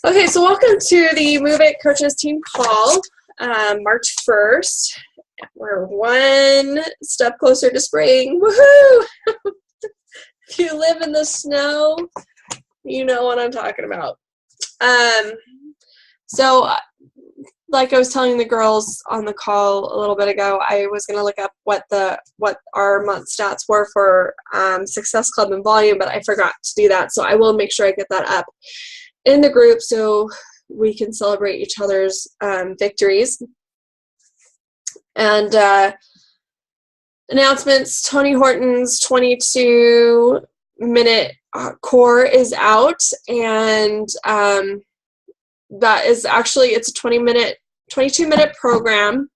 Okay, so welcome to the Move It Coaches Team Call, March 1st. We're one step closer to spring. Woohoo! If you live in the snow, you know what I'm talking about. So like I was telling the girls on the call a little bit ago, I was going to look up what our month stats were for Success Club and volume, but I forgot to do that. So I will make sure I get that up in the group so we can celebrate each other's victories. And announcements, Tony Horton's 22-minute core is out, and that is actually, it's a 22-minute program.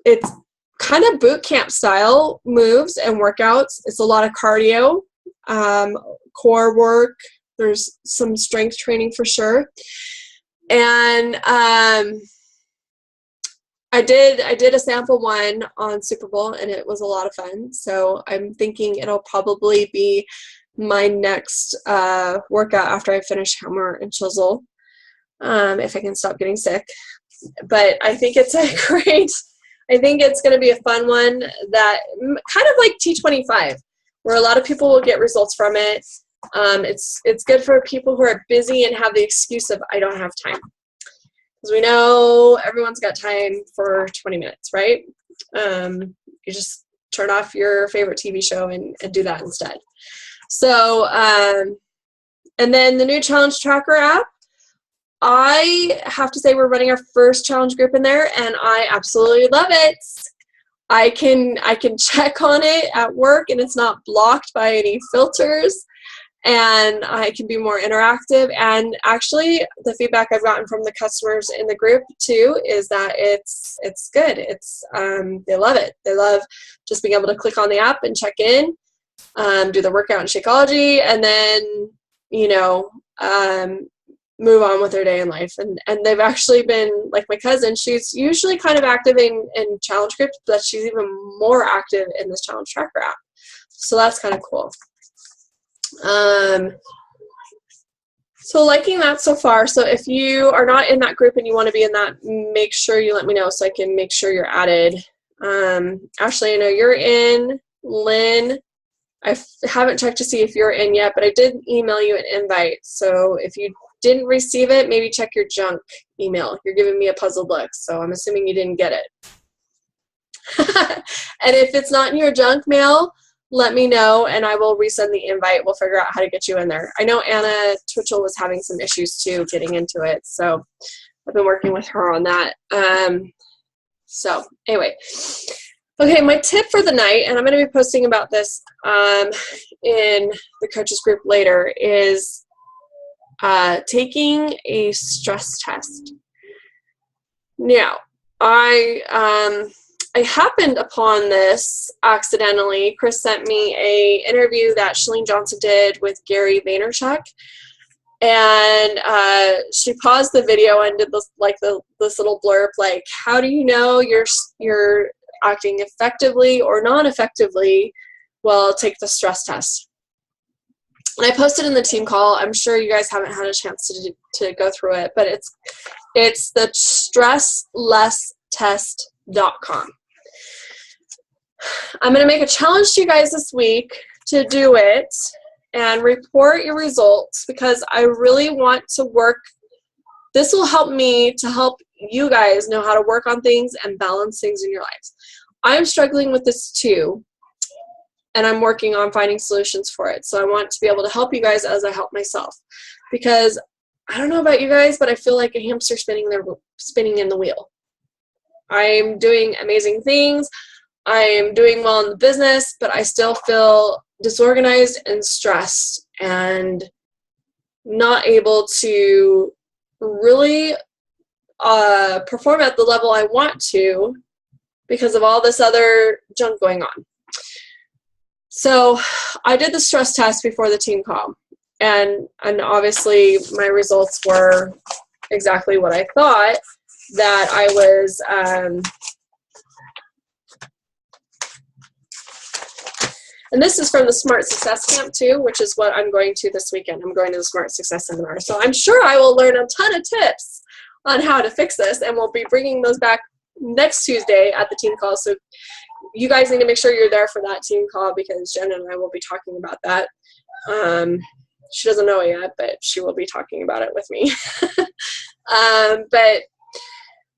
It's kind of boot camp style moves and workouts. It's a lot of cardio, core work. There's some strength training for sure. And I did a sample one on Super Bowl, and it was a lot of fun. So I'm thinking it'll probably be my next workout after I finish Hammer and Chisel, if I can stop getting sick. But I think it's I think it's going to be a fun one, that kind of like T25, where a lot of people will get results from it. It's good for people who are busy and have the excuse of, I don't have time. Because we know everyone's got time for 20 minutes, right? You just turn off your favorite TV show and do that instead. So, and then the new challenge tracker app, I have to say we're running our first challenge group in there, and I absolutely love it. I can check on it at work, and it's not blocked by any filters, and I can be more interactive. And actually, the feedback I've gotten from the customers in the group too is that it's good. They love it. They love just being able to click on the app and check in, do the workout in Shakeology, and then move on with their day in life. And they've actually been, like my cousin, she's usually kind of active in challenge groups, but she's even more active in this challenge tracker app. So that's kind of cool. So liking that so far. So if you are not in that group and you want to be in that, make sure you let me know so I can make sure you're added. Ashley, I know you're in. Lynn, I haven't checked to see if you're in yet, but I did email you an invite. So if you didn't receive it, maybe check your junk email. You're giving me a puzzled look, so I'm assuming you didn't get it. And if it's not in your junk mail, let me know and I will resend the invite. We'll figure out how to get you in there. I know Anna Twitchell was having some issues too getting into it, so I've been working with her on that. So anyway, okay, my tip for the night, and I'm going to be posting about this in the coaches group later, is taking a stress test. Now, I happened upon this accidentally. Chris sent me an interview that Chalene Johnson did with Gary Vaynerchuk, and she paused the video and did this this little blurb, like, how do you know you're acting effectively or non-effectively? Well, take the stress test. And I posted in the team call. I'm sure you guys haven't had a chance to go through it, but it's the stresslesstest.com. I'm going to make a challenge to you guys this week to do it and report your results, because I really want to work. This will help me to help you guys know how to work on things and balance things in your lives. I'm struggling with this too, and I'm working on finding solutions for it. So I want to be able to help you guys as I help myself, because I don't know about you guys, but I feel like a hamster spinning in the wheel. I'm doing amazing things. I'm doing well in the business, but I still feel disorganized and stressed and not able to really perform at the level I want to because of all this other junk going on. So I did the stress test before the team call, and obviously my results were exactly what I thought, that I was And this is from the Smart Success Camp too, which is what I'm going to this weekend. I'm going to the Smart Success Seminar. So I'm sure I will learn a ton of tips on how to fix this, and we'll be bringing those back next Tuesday at the team call. So you guys need to make sure you're there for that team call, because Jen and I will be talking about that. She doesn't know it yet, but she will be talking about it with me. But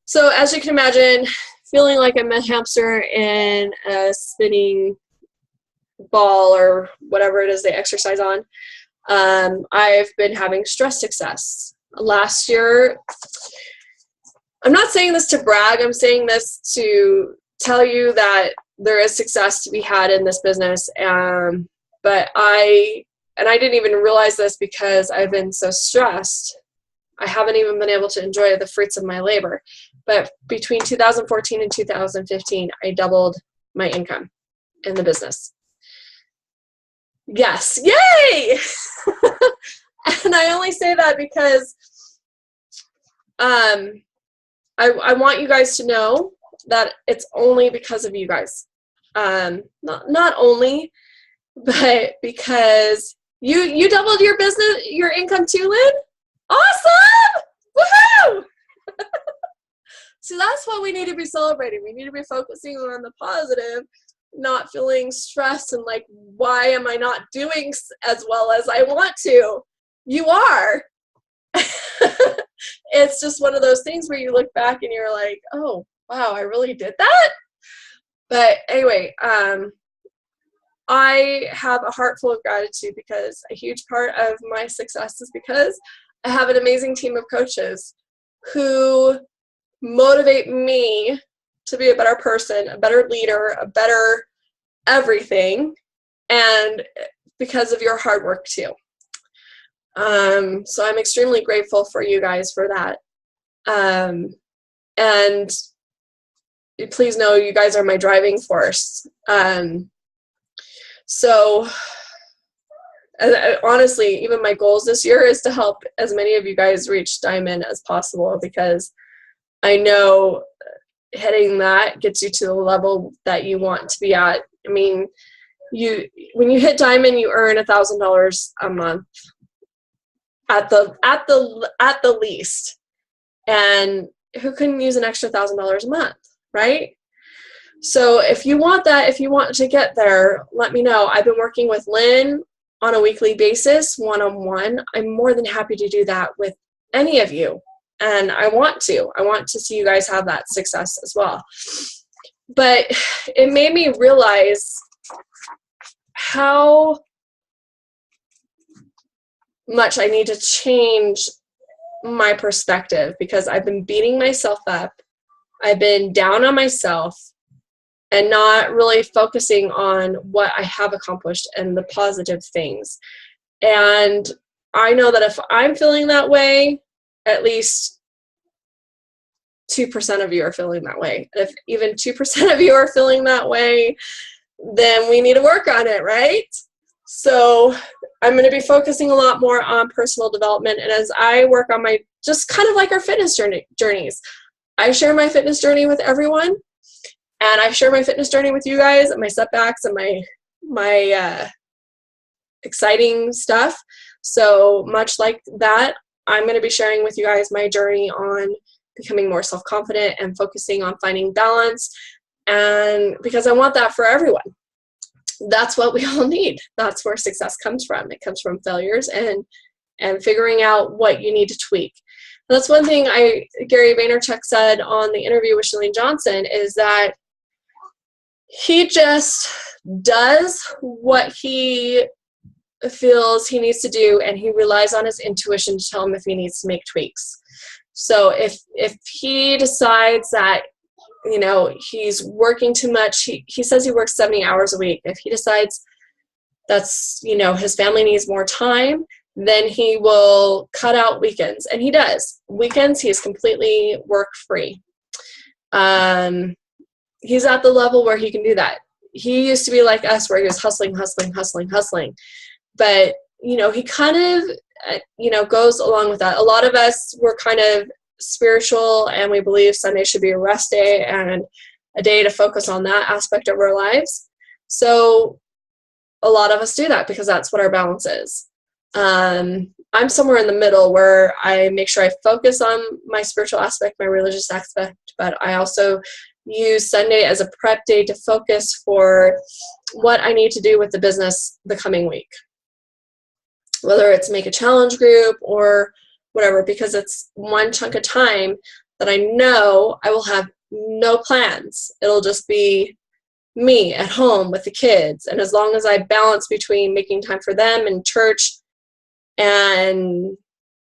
so as you can imagine, feeling like I'm a hamster in a spinning ball or whatever it is they exercise on, I've been having stress success. Last year, I'm not saying this to brag, I'm saying this to tell you that there is success to be had in this business. But I didn't even realize this because I've been so stressed. I haven't even been able to enjoy the fruits of my labor. But between 2014 and 2015, I doubled my income in the business. Yes, yay! And I only say that because I want you guys to know that it's only because of you guys. Not only, but because you doubled your business, your income too, Lynn? Awesome! Woohoo! So that's what we need to be celebrating. We need to be focusing on the positive, not feeling stressed and like, why am I not doing as well as I want to? You are. It's just one of those things where you look back and you're like, oh, wow, I really did that? But anyway, I have a heart full of gratitude because a huge part of my success is because I have an amazing team of coaches who motivate me to be a better person, a better leader, a better everything, and because of your hard work too. So I'm extremely grateful for you guys for that. And please know you guys are my driving force. So honestly, even my goals this year is to help as many of you guys reach Diamond as possible, because I know hitting that gets you to the level that you want to be at. I mean, when you hit Diamond, you earn $1,000 a month at the least. And who couldn't use an extra $1,000 a month, right? So if you want that, if you want to get there, let me know. I've been working with Lynn on a weekly basis, one-on-one. I'm more than happy to do that with any of you. And I want to see you guys have that success as well. But it made me realize how much I need to change my perspective, because I've been beating myself up. I've been down on myself and not really focusing on what I have accomplished and the positive things. And I know that if I'm feeling that way, at least 2% of you are feeling that way. If even 2% of you are feeling that way, then we need to work on it, right? So I'm going to be focusing a lot more on personal development. And as I work on my, just kind of like our fitness journeys, I share my fitness journey with everyone. And I share my fitness journey with you guys, and my setbacks and my exciting stuff. So much like that, I'm going to be sharing with you guys my journey on becoming more self-confident and focusing on finding balance. And because I want that for everyone. That's what we all need. That's where success comes from. It comes from failures and figuring out what you need to tweak. And that's one thing Gary Vaynerchuk said on the interview with Chalene Johnson, is that he just does what he feels he needs to do, and he relies on his intuition to tell him if he needs to make tweaks. So if he decides that, you know, he's working too much, he says he works 70 hours a week. If he decides that's, you know, his family needs more time, then he will cut out weekends. And he does. Weekends, he's completely work free. He's at the level where he can do that. He used to be like us, where he was hustling. But, you know, he kind of, you know, goes along with that. A lot of us were kind of spiritual, and we believe Sunday should be a rest day and a day to focus on that aspect of our lives. So a lot of us do that because that's what our balance is. I'm somewhere in the middle where I make sure I focus on my spiritual aspect, my religious aspect, but I also use Sunday as a prep day to focus for what I need to do with the business the coming week. Whether it's make a challenge group or whatever, because it's one chunk of time that I know I will have no plans. It'll just be me at home with the kids. And as long as I balance between making time for them and church, and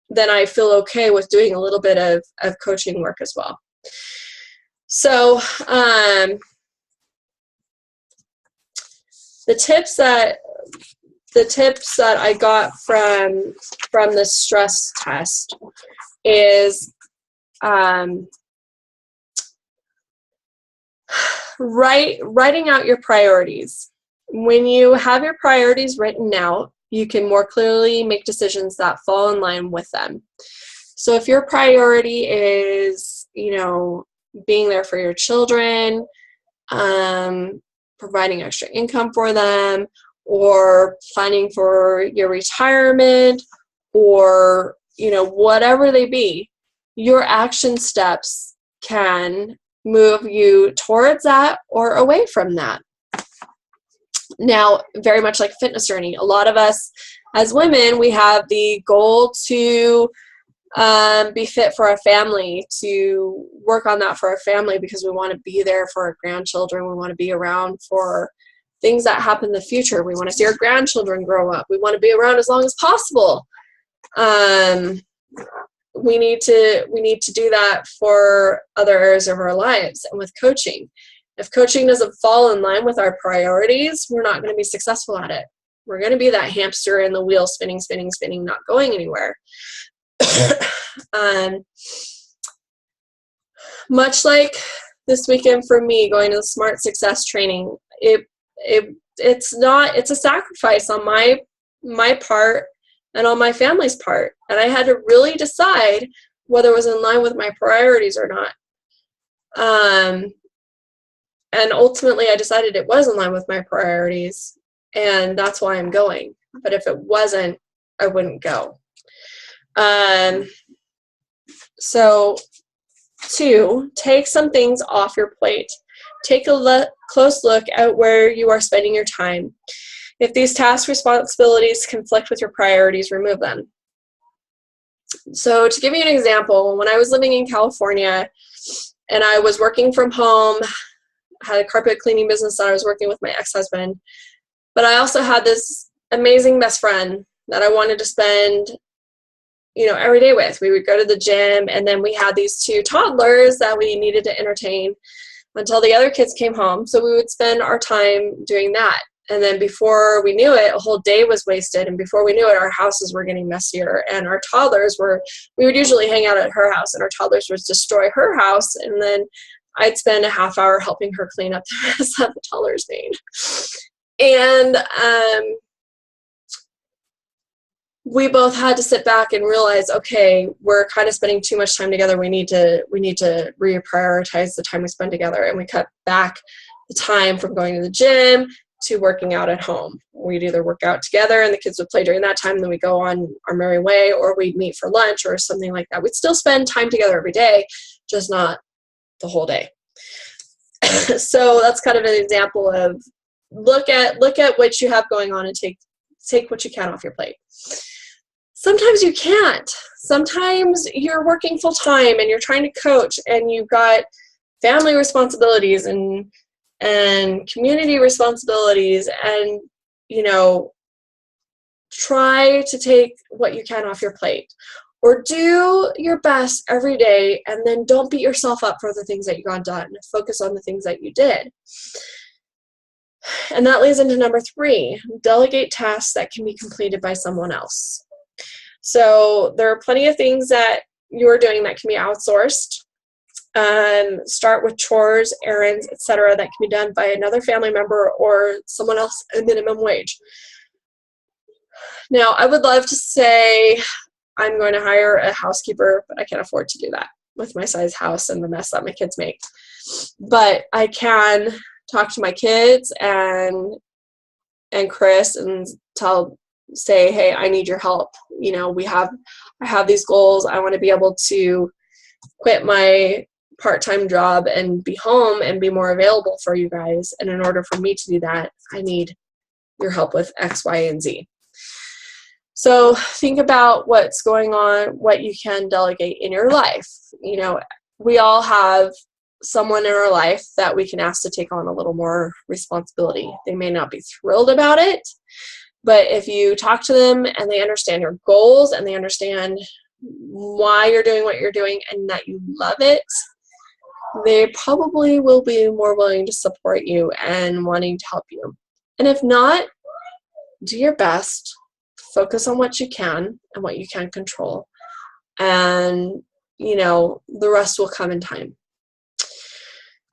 then I feel okay with doing a little bit of coaching work as well. So the tips that I got from this stress test is writing out your priorities. When you have your priorities written out, you can more clearly make decisions that fall in line with them. So if your priority is, being there for your children, providing extra income for them, or planning for your retirement, or, whatever they be, your action steps can move you towards that or away from that. Now, very much like a fitness journey, a lot of us as women, we have the goal to be fit for our family, to work on that for our family because we want to be there for our grandchildren. We want to be around for things that happen in the future. We want to see our grandchildren grow up. We want to be around as long as possible. We need to do that for other areas of our lives. And with coaching, if coaching doesn't fall in line with our priorities, we're not going to be successful at it. We're going to be that hamster in the wheel, spinning, spinning, spinning, not going anywhere. Much like this weekend for me, going to the Smart Success training, it's a sacrifice on my part and on my family's part. And I had to really decide whether it was in line with my priorities or not. And ultimately I decided it was in line with my priorities, and that's why I'm going. But if it wasn't, I wouldn't go. So 2, take some things off your plate. Take a close look at where you are spending your time. If these task responsibilities conflict with your priorities, remove them. So to give you an example, when I was living in California and I was working from home, had a carpet cleaning business that I was working with my ex-husband, but I also had this amazing best friend that I wanted to spend every day with. We would go to the gym, and then we had these 2 toddlers that we needed to entertain until the other kids came home. So we would spend our time doing that. And then before we knew it, a whole day was wasted. And before we knew it, our houses were getting messier. And our toddlers we would usually hang out at her house, and our toddlers would destroy her house. And then I'd spend a half hour helping her clean up the mess that the toddlers made. And we both had to sit back and realize, okay, we're kind of spending too much time together. We need to reprioritize the time we spend together. And we cut back the time from going to the gym to working out at home. We'd either work out together and the kids would play during that time, and then we go on our merry way, or we'd meet for lunch or something like that. We'd still spend time together every day, just not the whole day. So that's kind of an example of look at what you have going on and take what you can off your plate. Sometimes you can't. Sometimes you're working full time and you're trying to coach, and you've got family responsibilities and community responsibilities, and try to take what you can off your plate, or do your best every day, and then don't beat yourself up for the things that you got done. Focus on the things that you did. And that leads into number 3, delegate tasks that can be completed by someone else. So there are plenty of things that you're doing that can be outsourced. Start with chores, errands, etc. that can be done by another family member or someone else at minimum wage. Now, I would love to say I'm going to hire a housekeeper, but I can't afford to do that with my size house and the mess that my kids make. But I can talk to my kids and and Chris and say, hey, I need your help. You know, I have these goals. I want to be able to quit my part-time job and be home and be more available for you guys. And in order for me to do that, I need your help with X, Y, and Z. So think about what's going on, what you can delegate in your life. You know, we all have someone in our life that we can ask to take on a little more responsibility. They may not be thrilled about it, but if you talk to them and they understand your goals and they understand why you're doing what you're doing and that you love it, they probably will be more willing to support you and wanting to help you. And if not, do your best. Focus on what you can and what you can control. And, you know, the rest will come in time.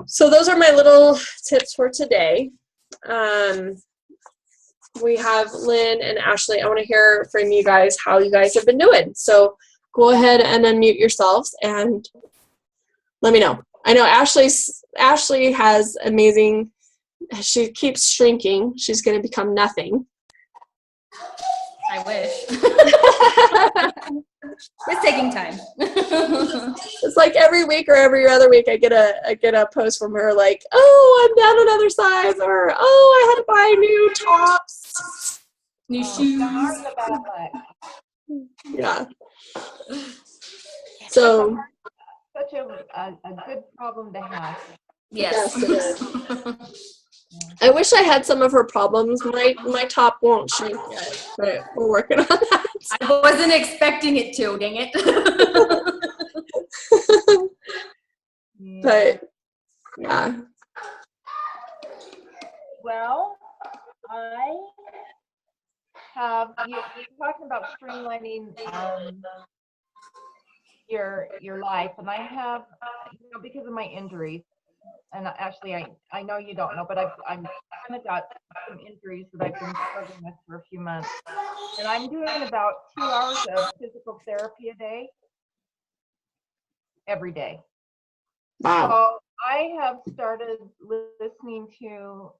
So those are my little tips for today. We have Lynn and Ashley. I want to hear from you guys how you guys have been doing. So go ahead and unmute yourselves and let me know. I know Ashley has amazing, she keeps shrinking. She's going to become nothing. I wish. It's taking time. It's like every week or every other week I get a post from her like, oh, I'm down another size, or oh, I had to buy new tops, new shoes. Yeah. So such a good problem to have. Yes. It is. I wish I had some of her problems. My top won't shrink yet, but we're working on that. I wasn't expecting it to, dang it. But, yeah. Well, you're talking about streamlining your life, and I have, because of my injuries, and actually I know you don't know, but I'm kind of got some injuries that I've been struggling with for a few months, and I'm doing about 2 hours of physical therapy a day, every day. Wow. So I have started listening to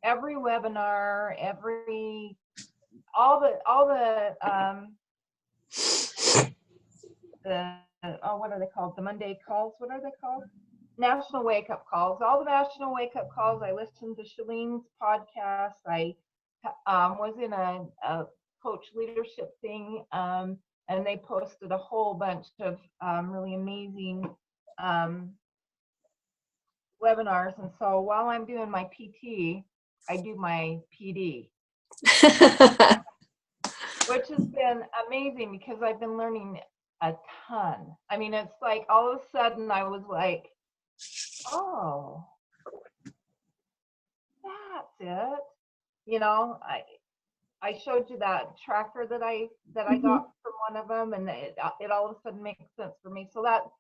every webinar, all the what are they called? The Monday calls. What are they called? National Wake Up Calls. All the National Wake Up Calls. I listened to Shalene's podcast. I was in a coach leadership thing, and they posted a whole bunch of really amazing webinars. And so while I'm doing my PT, I do my PD, which has been amazing because I've been learning a ton. I mean, it's like all of a sudden I was like, oh, that's it. You know, I showed you that tracker that I got from one of them, and it all of a sudden makes sense for me. So that's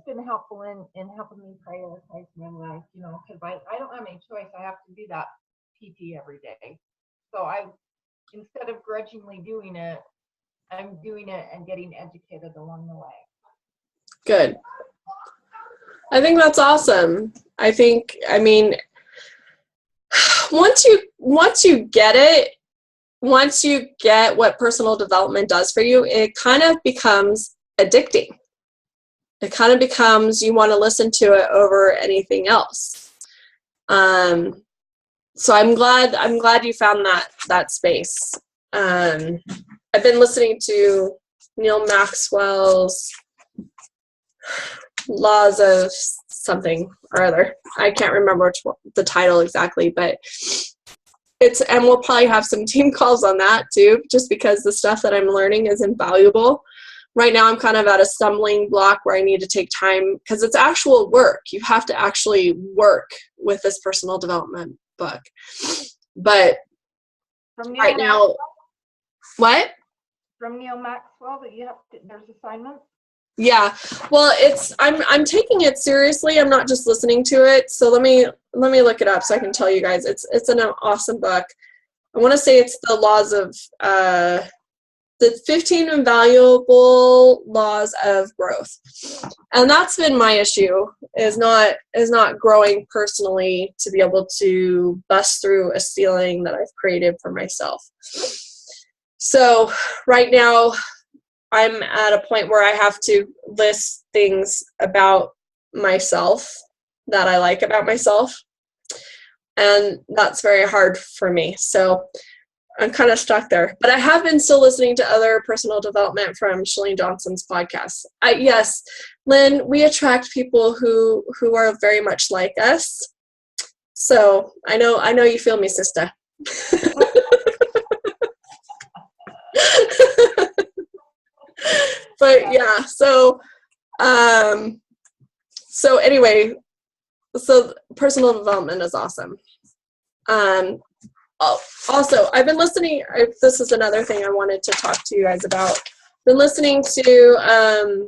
been helpful in helping me prioritize my life, you know, because I don't have any choice. I have to do that PT every day. So instead of grudgingly doing it, I'm doing it and getting educated along the way. Good. I think that's awesome. I mean, once you get it, once you get what personal development does for you, it kind of becomes addicting. It kind of becomes, you want to listen to it over anything else. So I'm glad you found that space. I've been listening to Neil Maxwell's Laws of something or other. I can't remember the title exactly, but and we'll probably have some team calls on that too, just because the stuff that I'm learning is invaluable. Right now I'm kind of at a stumbling block where I need to take time because it's actual work. You have to actually work with this personal development book. But right now, what? From Neil Maxwell that you have there's assignments? Yeah. Well, I'm taking it seriously. I'm not just listening to it. So let me look it up so I can tell you guys. It's an awesome book. I want to say it's the Laws of the 15 invaluable laws of growth. And that's been my issue, is not growing personally to be able to bust through a ceiling that I've created for myself. So right now I'm at a point where I have to list things about myself that I like about myself. And that's very hard for me. So I'm kind of stuck there. But I have been still listening to other personal development from Chalene Johnson's podcast. Yes, Lynn, we attract people who are very much like us. So I know you feel me, sister. But yeah, so anyway, so personal development is awesome. Also, I've been listening, this is another thing I wanted to talk to you guys about. Been listening to,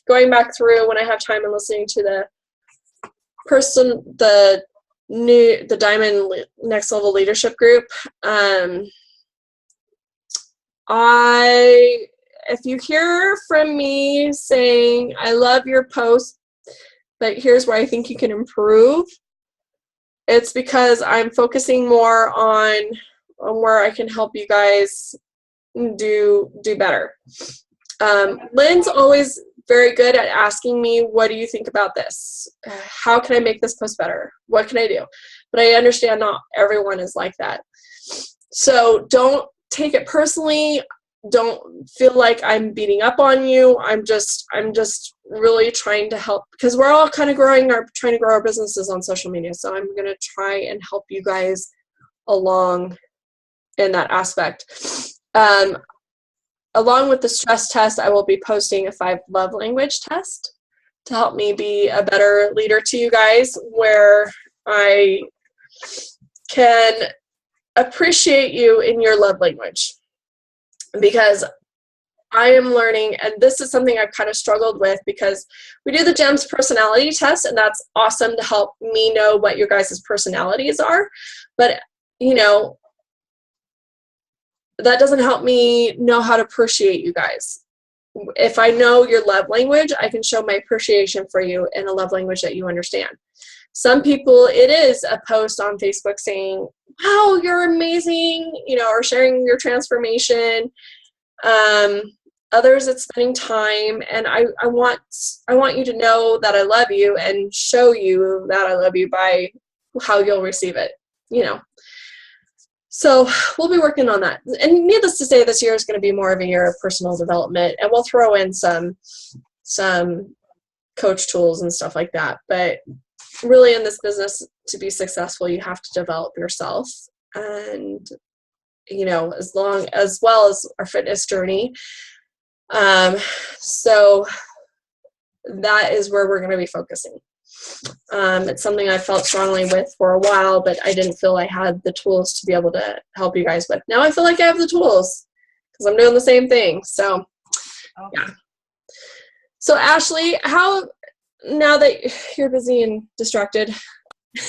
going back through when I have time and listening to the Diamond Next Level Leadership Group. If you hear from me saying, I love your post, but here's where I think you can improve, it's because I'm focusing more on where I can help you guys do better. Lynn's always very good at asking me, what do you think about this? How can I make this post better? What can I do? But I understand not everyone is like that. So don't take it personally. Don't feel like I'm beating up on you. I'm just really trying to help, because we're all kind of trying to grow our businesses on social media. So I'm going to try and help you guys along in that aspect. Along with the stress test, I will be posting a 5 love language test to help me be a better leader to you guys, where I can appreciate you in your love language. Because I am learning, and this is something I've kind of struggled with, because we do the GEMS personality test, and that's awesome to help me know what your guys' personalities are. But, that doesn't help me know how to appreciate you guys. If I know your love language, I can show my appreciation for you in a love language that you understand. Some people, it is a post on Facebook saying, wow, you're amazing, or sharing your transformation. Others, it's spending time, and I want you to know that I love you and show you that I love you by how you'll receive it, So we'll be working on that. And needless to say, this year is going to be more of a year of personal development, and we'll throw in some coach tools and stuff like that. But really, in this business, to be successful, you have to develop yourself, and as well as our fitness journey. So that is where we're going to be focusing. It's something I felt strongly with for a while, but I didn't feel I had the tools to be able to help you guys with. Now I feel like I have the tools, because I'm doing the same thing. So, yeah. So Ashley, now that you're busy and distracted,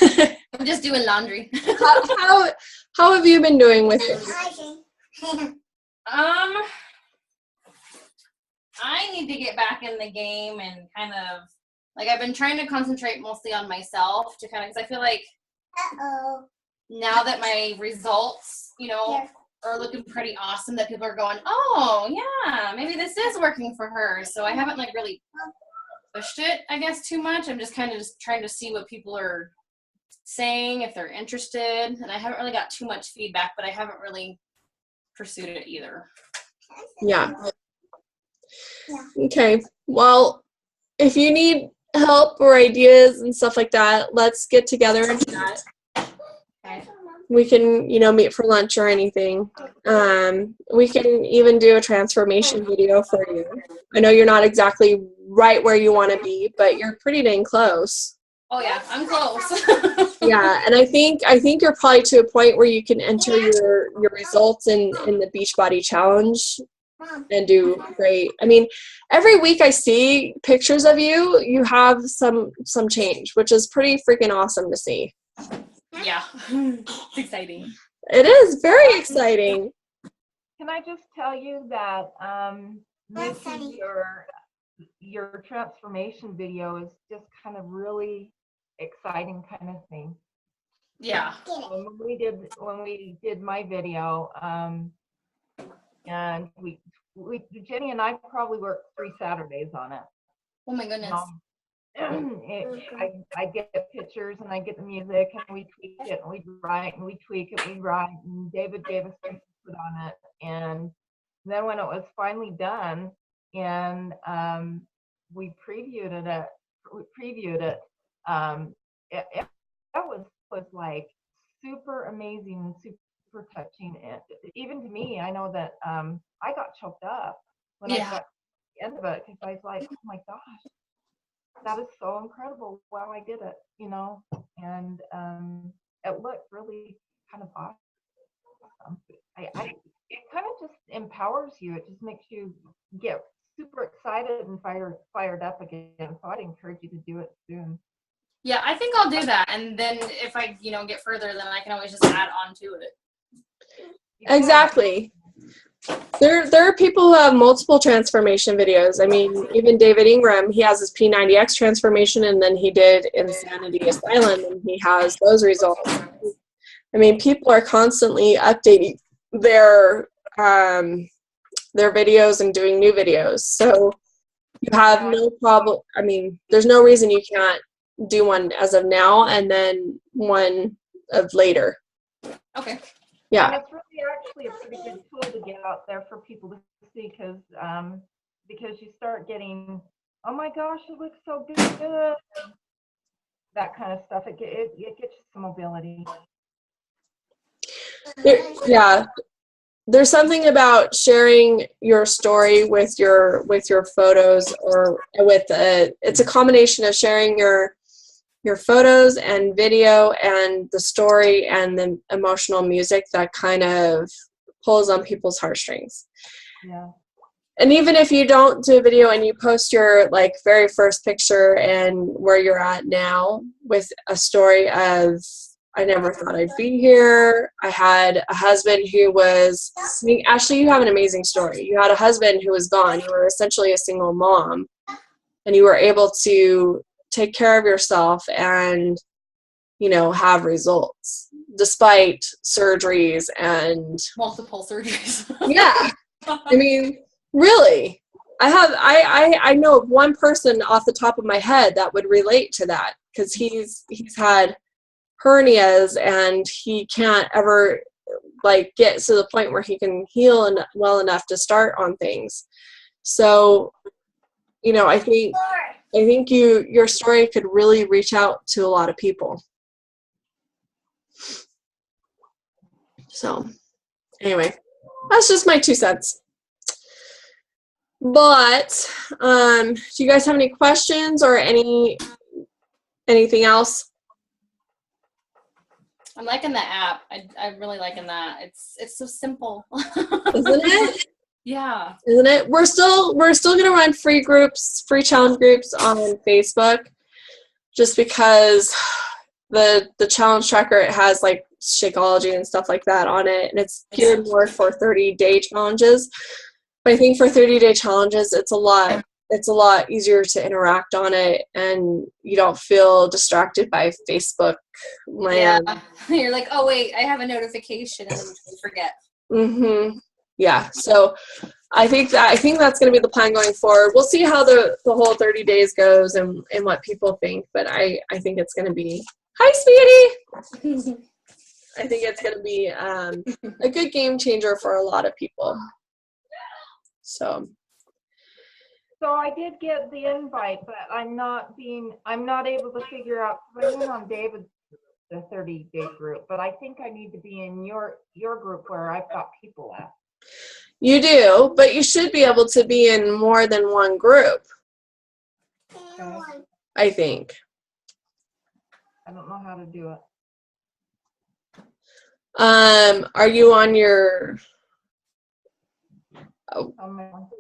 I'm just doing laundry. how have you been doing with it? I need to get back in the game and kind of, I've been trying to concentrate mostly on myself to because I feel like now that my results, are looking pretty awesome, that people are going, oh yeah, maybe this is working for her. So I haven't really pushed it, I guess, too much. I'm just kind of trying to see what people are saying, if they're interested. And I haven't really got too much feedback, but I haven't really pursued it either. Yeah. Okay. Well, if you need help or ideas and stuff like that, let's get together and chat. Okay. We can, meet for lunch or anything. We can even do a transformation video for you. I know you're not exactly right where you want to be, but you're pretty dang close. Oh yeah, I'm close. Yeah, and I think you're probably to a point where you can enter your results in the Beachbody Challenge and do great. I mean, every week I see pictures of you, you have some change, which is pretty freaking awesome to see. Yeah, it's exciting. It is very exciting. can I just tell you that making your transformation video is just kind of really exciting kind of thing. Yeah. When we did my video, and we Jenny and I probably worked 3 Saturdays on it. Oh my goodness. I get pictures and I get the music and we tweak it and we write and we tweak it, we write, and David gave us things to put on it. And then when it was finally done and we previewed it, it was like super amazing and super touching. And even to me, I know that I got choked up when I got to the end of it, because I was like, oh my gosh, that is so incredible. Wow, I did it, you know. And it looked really kind of awesome. It kind of just empowers you. It just makes you get super excited and fired up again. So I'd encourage you to do it soon. Yeah, I think I'll do that, and then if I, get further, then I can always just add on to it. Exactly. There are people who have multiple transformation videos. I mean, even David Ingram, he has his P90X transformation, and then he did Insanity Asylum, and he has those results. I mean, people are constantly updating their videos and doing new videos. So you have no problem. I mean, there's no reason you can't do one as of now and then one of later. Okay. Yeah. And it's really actually a pretty good tool to get out there for people to see, because you start getting, oh my gosh, it looks so good, that kind of stuff. It gets you some mobility. There's something about sharing your story with your photos, or with it's a combination of sharing your photos and video and the story and the emotional music that kind of pulls on people's heartstrings. Yeah. And even if you don't do a video and you post your very first picture and where you're at now with a story of, I never thought I'd be here. I had a husband who was, Ashley, you have an amazing story. You had a husband who was gone. You were essentially a single mom, and you were able to take care of yourself and, have results despite surgeries and multiple surgeries. Yeah. I mean, really, I know of one person off the top of my head that would relate to that, because he's had hernias and he can't ever get to the point where he can heal well enough to start on things. So, I think your story could really reach out to a lot of people. So, anyway, that's just my 2 cents. But, do you guys have any questions or anything else? I'm liking the app. I'm really liking that. It's so simple. Isn't it? Yeah. Isn't it? We're still gonna run free challenge groups on Facebook, just because the challenge tracker, it has Shakeology and stuff like that on it, and it's geared more for 30-day challenges. But I think for 30-day challenges, it's a lot easier to interact on it, and you don't feel distracted by Facebook land. Yeah. You're like, oh wait, I have a notification, and then you forget. Mm-hmm. Yeah. So I think that's going to be the plan going forward. We'll see how the whole 30 days goes and what people think, but I think it's going to be, hi, sweetie. I think it's going to be a good game changer for a lot of people. So I did get the invite, but I'm not able to figure out, I went on David's the 30-day group, but I think I need to be in your group where I've got people at. You do, but you should be able to be in more than one group. Okay. I think. I don't know how to do it. Are you on your,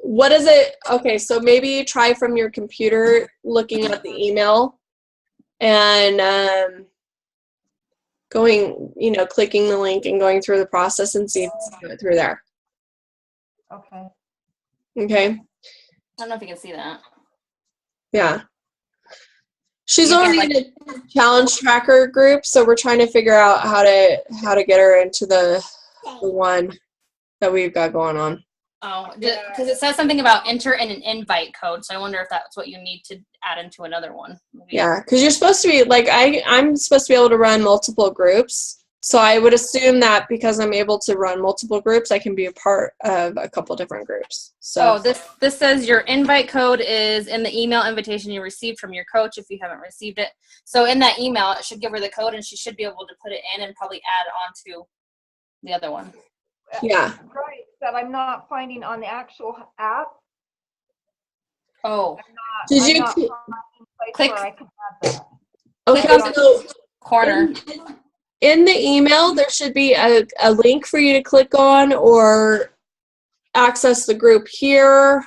what is it? Okay, so maybe try from your computer looking at the email and going, clicking the link and going through the process and see if you can do it through there. Okay. Okay. I don't know if you can see that. Yeah. She's You can, already like- in a challenge tracker group, so we're trying to figure out how to get her into the one that we've got going on. Oh, because it says something about enter in an invite code, so I wonder if that's what you need to add into another one. Maybe. Yeah, because you're supposed to be like I'm supposed to be able to run multiple groups. So I would assume that because I'm able to run multiple groups, I can be a part of a couple different groups. So this says your invite code is in the email invitation you received from your coach if you haven't received it. So in that email, it should give her the code and she should be able to put it in and probably add on to the other one. yeah. Right, that I'm not finding on the actual app. Oh, Did I'm you not finding a place click- where I can add that. okay? click on So corner. in the email, there should be a link for you to click on or access the group here.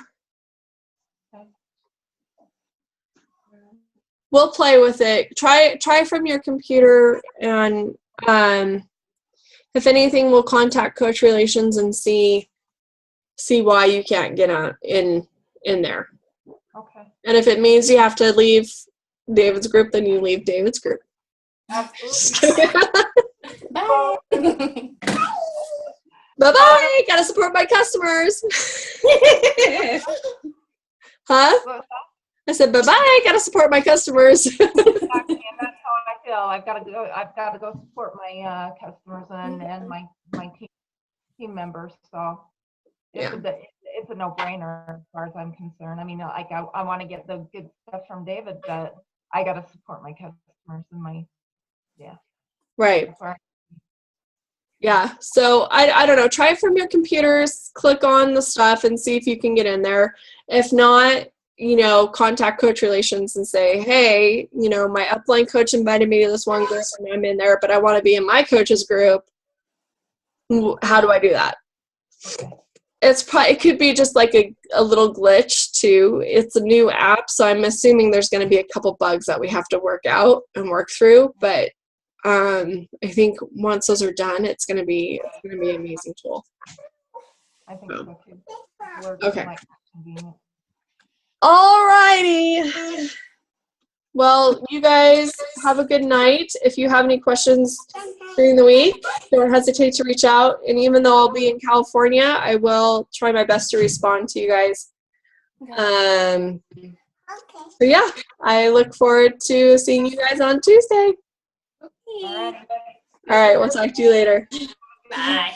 We'll play with it. Try from your computer, and if anything, we'll contact Coach Relations and see why you can't get in there. Okay. And if it means you have to leave David's group, then you leave David's group. Absolutely. Bye. Bye-bye. Gotta support my customers. Huh? What was that? I said bye-bye. Gotta support my customers. Exactly, and that's how I feel. I've got to go support my customers and my team members. So it's a no-brainer as far as I'm concerned. I mean, like I want to get the good stuff from David, but I got to support my customers and my Right. that's where Yeah. So I don't know. Try it from your computers. Click on the stuff and see if you can get in there. If not, contact Coach Relations and say, hey, my upline coach invited me to this one group and I'm in there, but I want to be in my coach's group. How do I do that? Okay. It could be just like a little glitch too. It's a new app, so I'm assuming there's going to be a couple bugs that we have to work out and work through. But I think once those are done, it's going to be an amazing tool. I think so too. Word Okay. might be convenient. All righty. Well, you guys have a good night. If you have any questions during the week, don't hesitate to reach out. And even though I'll be in California, I will try my best to respond to you guys. So yeah, I look forward to seeing you guys on Tuesday. All right. All right, we'll talk to you later. Bye.